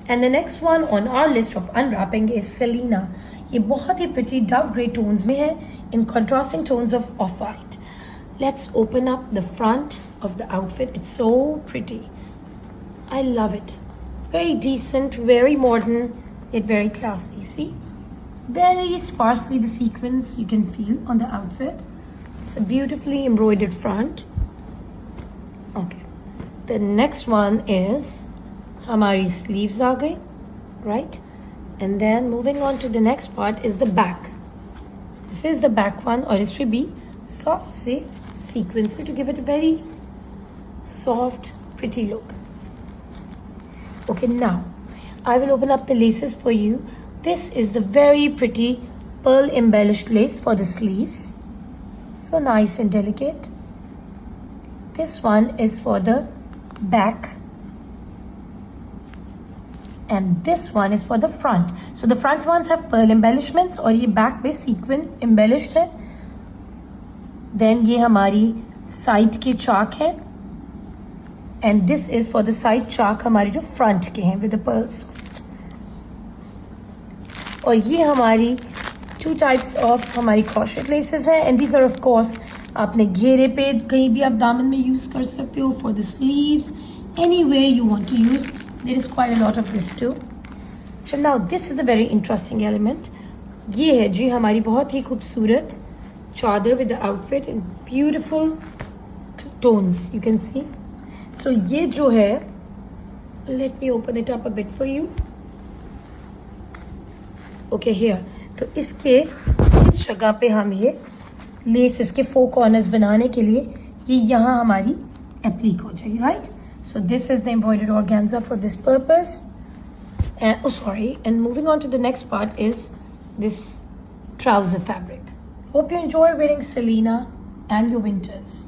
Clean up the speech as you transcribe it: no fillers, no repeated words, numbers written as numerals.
And the next one on our list of unwrapping is Celina. ये बहुत ही pretty dove grey tones में है in contrasting tones of off-white. Let's open up the front of the outfit. It's so pretty. I love it. Very decent, very modern, yet very classy. See? Very sparsely the sequins you can feel on the outfit. It's a beautifully embroidered front. Okay. The next one is हमारी sleeves आ गई, right? And then moving on to the next part is the back. This is the back one, और इस पे भी soft से sequins to give it a very soft, pretty look. Okay, now I will open up the laces for you. This is the very pretty pearl embellished lace for the sleeves. So nice and delicate. This one is for the back. And this one is for the front. So the front ones have pearl embellishments और ये back पे sequin embellished है. Then ये हमारी side के चाक है. And this is for the side चाक हमारी जो front के हैं with the pearls. और ये हमारी two types of हमारी crochet laces हैं. And these are of course आपने घेरे पे कहीं भी आप दामन में use कर सकते हो for the sleeves. Any way you want to use. There is quite a lot of this too. So now this is the very interesting element. ये है जी हमारी बहुत ही खूबसूरत चादर with the outfit in beautiful tones. You can see. So ये जो है, let me open it up a bit for you. Okay, here. तो इसके इस जगह पे हम ये लेस इसके 4 corners बनाने के लिए ये यहाँ हमारी एप्लीक हो जाएगी, right? So this is the embroidered organza for this purpose. And moving on to the next part is this trouser fabric. Hope you enjoy wearing Celina and your winters.